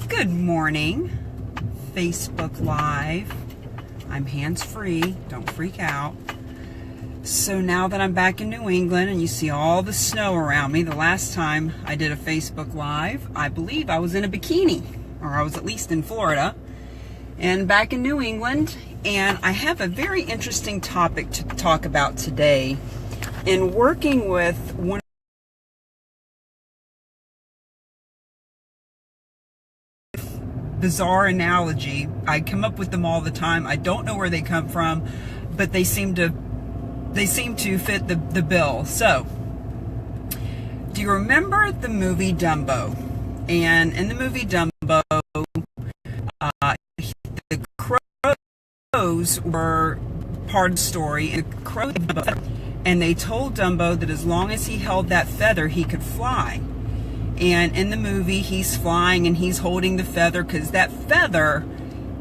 Good morning, Facebook Live. I'm hands-free, don't freak out. So now that I'm back in New England and you see all the snow around me, the last time I did a Facebook Live, I believe I was in a bikini, or I was at least in Florida, and back in New England, and I have a very interesting topic to talk about today. In working with one bizarre analogy, I come up with them all the time. I don't know where they come from, but they seem to fit the bill. So, do you remember the movie Dumbo? And in the movie Dumbo, the crows were part of the story, and they told Dumbo that as long as he held that feather, he could fly. And in the movie, he's flying and he's holding the feather because that feather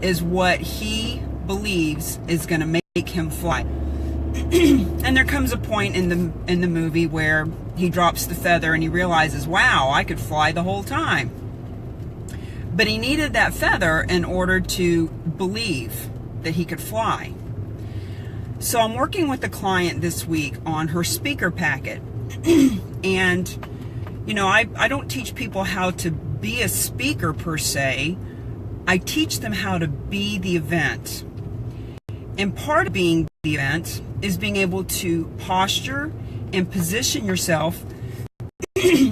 is what he believes is going to make him fly. And there comes a point in the movie where he drops the feather and he realizes, wow, I could fly the whole time. But he needed that feather in order to believe that he could fly. So I'm working with a client this week on her speaker packet. And you know, I don't teach people how to be a speaker per se. I teach them how to be the event. And part of being the event is being able to posture and position yourself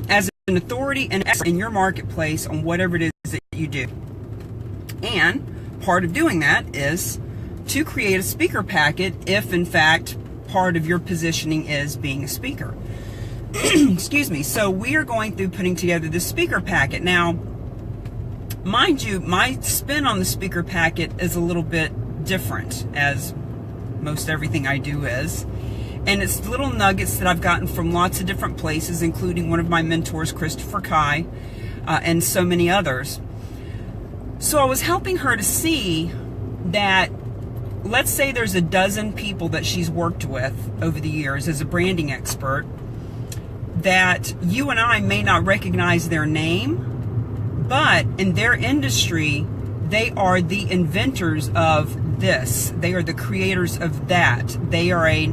as an authority and expert in your marketplace on whatever it is that you do. And part of doing that is to create a speaker packet if, in fact, part of your positioning is being a speaker. Excuse me. So we are going through putting together this speaker packet. Now, mind you, my spin on the speaker packet is a little bit different, as most everything I do is. And it's little nuggets that I've gotten from lots of different places, including one of my mentors, Christopher Kai, and so many others. So I was helping her to see that, let's say there's a dozen people that she's worked with over the years as a branding expert, that you and I may not recognize their name, but in their industry, they are the inventors of this. They are the creators of that. They are a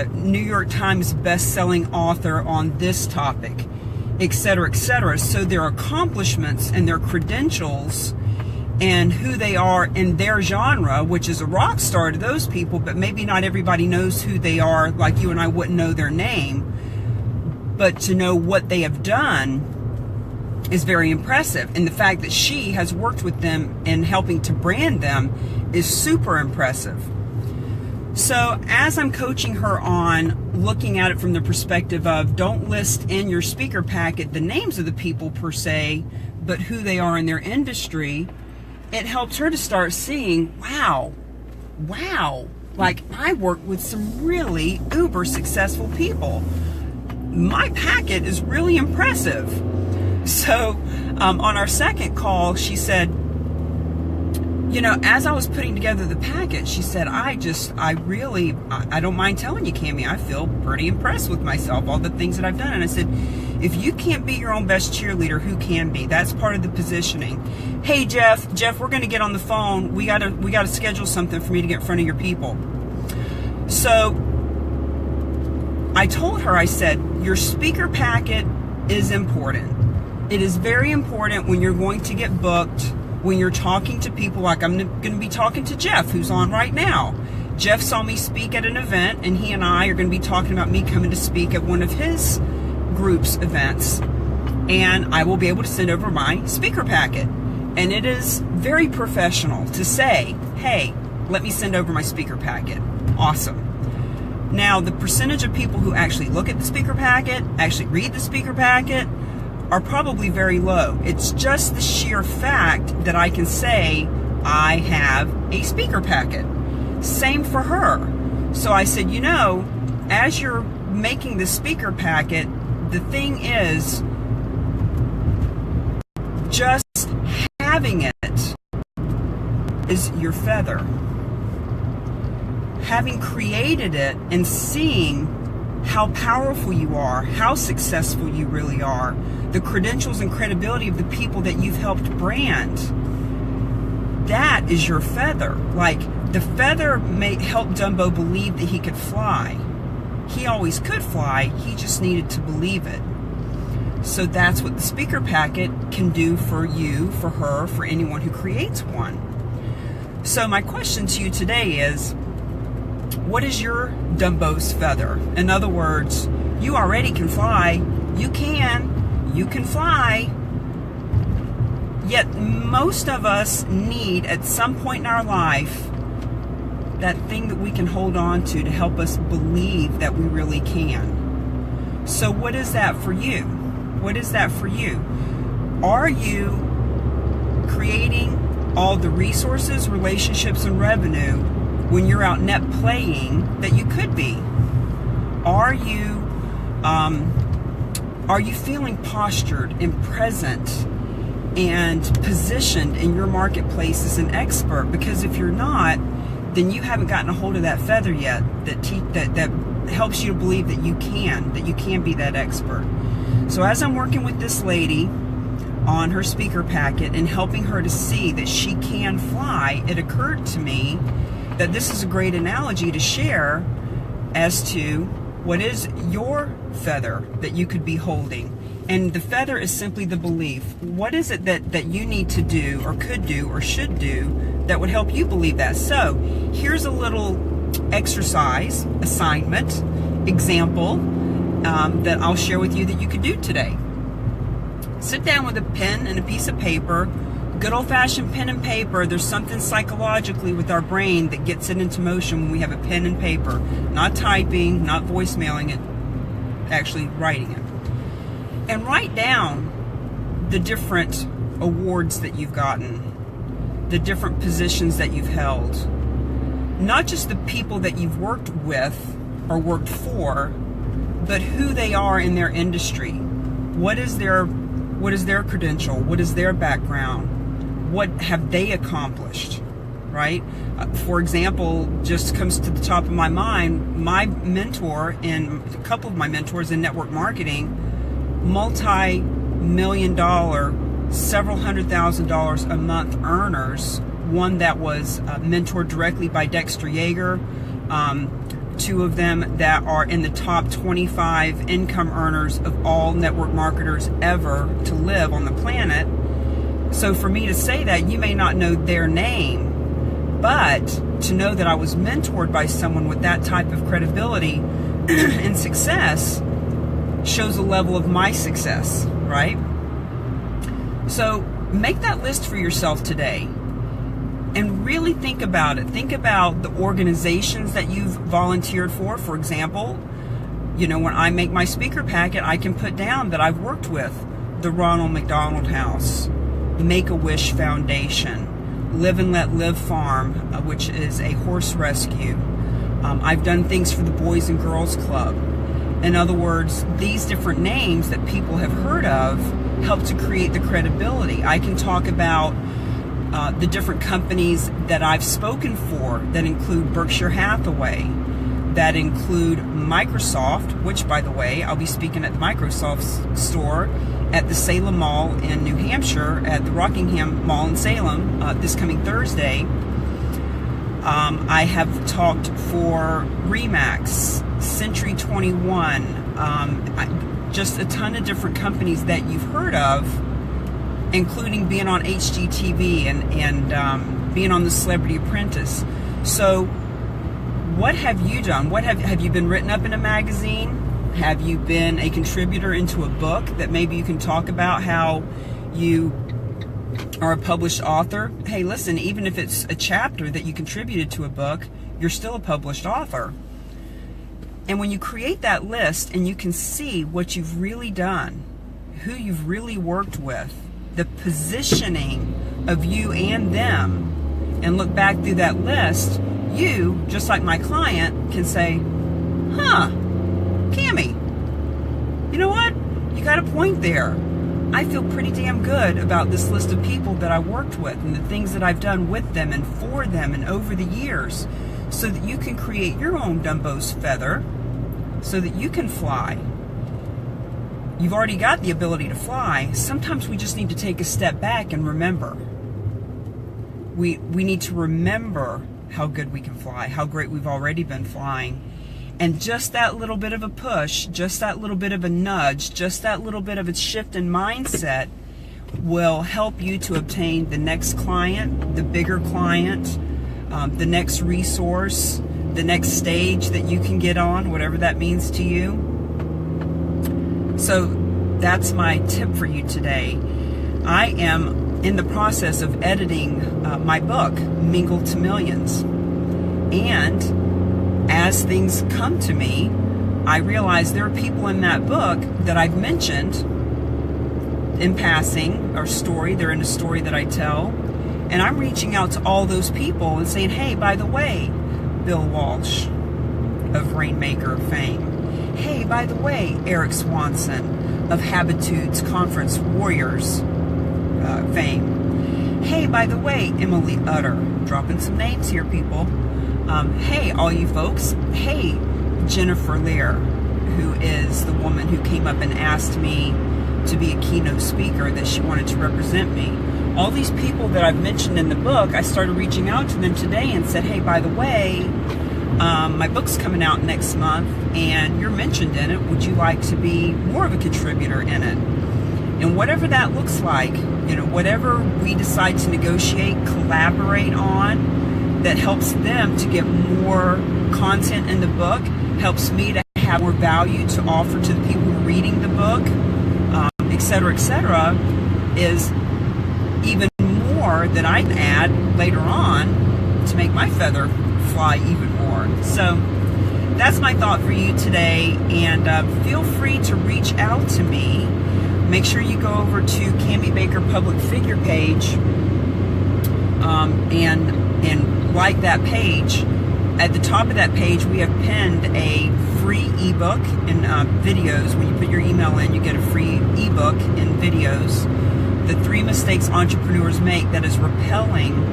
New York Times best-selling author on this topic, etc., etc. So their accomplishments and their credentials and who they are in their genre, which is a rock star to those people, but maybe not everybody knows who they are, like you and I wouldn't know their name. But to know what they have done is very impressive. And the fact that she has worked with them and helping to brand them is super impressive. So as I'm coaching her on looking at it from the perspective of don't list in your speaker packet the names of the people per se, but who they are in their industry, it helps her to start seeing, wow, like I work with some really uber successful people. My packet is really impressive. So on our second call, she said, you know, as I was putting together the packet, she said, I don't mind telling you, Cami, I feel pretty impressed with myself, all the things that I've done. And I said, if you can't be your own best cheerleader, who can be? That's part of the positioning. Hey, Jeff, we're going to get on the phone. We gotta schedule something for me to get in front of your people. So I told her, I said, your speaker packet is important. It is very important when you're going to get booked, when you're talking to people, like I'm going to be talking to Jeff, who's on right now. Jeff saw me speak at an event, and he and I are going to be talking about me coming to speak at one of his group's events. And I will be able to send over my speaker packet. And it is very professional to say, hey, let me send over my speaker packet. Awesome. Now, the percentage of people who actually look at the speaker packet, actually read the speaker packet, are probably very low. It's just the sheer fact that I can say I have a speaker packet. Same for her. So I said, you know, as you're making the speaker packet, the thing is, just having it is your feather. Having created it and seeing how powerful you are, how successful you really are, the credentials and credibility of the people that you've helped brand. That is your feather. Like, the feather may help Dumbo believe that he could fly. He always could fly, he just needed to believe it. So that's what the speaker packet can do for you, for her, for anyone who creates one. So my question to you today is, what is your Dumbo's feather? In other words, you already can fly. You can fly. Yet most of us need, at some point in our life, that thing that we can hold on to help us believe that we really can. So what is that for you? What is that for you? Are you creating all the resources, relationships, and revenue when you're out net playing that you could be? Are you feeling postured and present and positioned in your marketplace as an expert? Because if you're not, then you haven't gotten a hold of that feather yet that helps you to believe that you can be that expert. So as I'm working with this lady on her speaker packet and helping her to see that she can fly, it occurred to me that this is a great analogy to share as to what is your feather that you could be holding. And the feather is simply the belief. What is it that you need to do or could do or should do that would help you believe that? So here's a little exercise, assignment, example that I'll share with you that you could do today. Sit down with a pen and a piece of paper, good old-fashioned pen and paper. There's something psychologically with our brain that gets it into motion when we have a pen and paper. Not typing, not voicemailing it, actually writing it. And write down the different awards that you've gotten, the different positions that you've held. Not just the people that you've worked with or worked for, but who they are in their industry. What is their credential? What is their background? What have they accomplished, right? For example, just comes to the top of my mind, my mentor and a couple of my mentors in network marketing, multi-million-dollar, several $100,000 a month earners. One that was mentored directly by Dexter Yeager, two of them that are in the top 25 income earners of all network marketers ever to live on the planet. So for me to say that, you may not know their name, but to know that I was mentored by someone with that type of credibility and success shows a level of my success, right? So make that list for yourself today and really think about it. Think about the organizations that you've volunteered for. For example, you know, when I make my speaker packet, I can put down that I've worked with the Ronald McDonald House, Make-A-Wish Foundation, Live and Let Live Farm, which is a horse rescue. I've done things for the Boys and Girls Club. In other words, these different names that people have heard of help to create the credibility. I can talk about the different companies that I've spoken for that include Berkshire Hathaway, that include Microsoft, which, by the way, I'll be speaking at the Microsoft store at the Salem Mall in New Hampshire, at the Rockingham Mall in Salem this coming Thursday. I have talked for Remax, Century 21, just a ton of different companies that you've heard of, including being on HGTV and being on The Celebrity Apprentice. So what have you done? What have you been written up in a magazine? Have you been a contributor into a book that maybe you can talk about how you are a published author? Hey, listen, even if it's a chapter that you contributed to a book, you're still a published author. And when you create that list and you can see what you've really done, who you've really worked with, the positioning of you and them, and look back through that list, you, just like my client, can say, huh, Cami, you know what? You got a point there. I feel pretty damn good about this list of people that I worked with and the things that I've done with them and for them and over the years, so that you can create your own Dumbo's feather so that you can fly. You've already got the ability to fly. Sometimes we just need to take a step back and remember. We need to remember how good we can fly, how great we've already been flying. And just that little bit of a push, just that little bit of a nudge, just that little bit of a shift in mindset will help you to obtain the next client, the bigger client, the next resource, the next stage that you can get on, whatever that means to you. So that's my tip for you today. I am in the process of editing my book, Mingle to Millions. And as things come to me, I realize there are people in that book that I've mentioned in passing, or story. They're in a story that I tell. And I'm reaching out to all those people and saying, hey, by the way, Bill Walsh of Rainmaker fame. Hey, by the way, Eric Swanson of Habitudes Conference Warriors fame. Hey, by the way, Emily Utter. Dropping some names here, people. Hey, all you folks. Hey, Jennifer Lear, who is the woman who came up and asked me to be a keynote speaker, that she wanted to represent me. All these people that I've mentioned in the book, I started reaching out to them today and said, hey, by the way, my book's coming out next month and you're mentioned in it. Would you like to be more of a contributor in it? And whatever that looks like, whatever we decide to negotiate, collaborate on, that helps them to get more content in the book, helps me to have more value to offer to the people who are reading the book, et cetera, is even more that I can add later on to make my feather fly even more. So that's my thought for you today, and feel free to reach out to me. Make sure you go over to Cami Baker Public Figure page and like that page. At the top of that page, we have pinned a free ebook and videos. When you put your email in, you get a free ebook and videos. The 3 mistakes entrepreneurs make that is repelling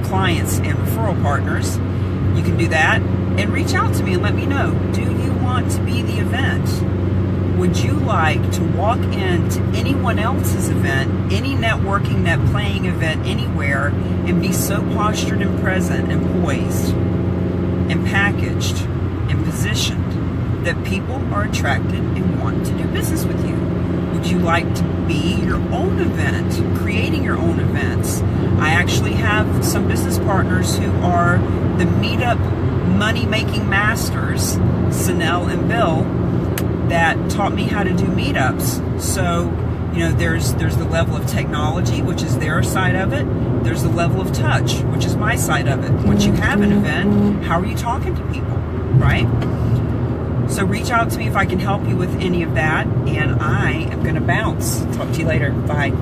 clients and referral partners. You can do that and reach out to me and let me know. Do you want to be the event? Would you like to walk into anyone else's event, any networking, net playing event anywhere, and be so postured and present and poised and packaged and positioned that people are attracted and want to do business with you? Would you like to be your own event, creating your own events? I actually have some business partners who are the meetup money-making masters, Sanel and Bill, that taught me how to do meetups. So, there's the level of technology, which is their side of it. There's the level of touch, which is my side of it. Once you have an event, how are you talking to people, right? So reach out to me if I can help you with any of that, and I am going to bounce. Talk to you later. Bye.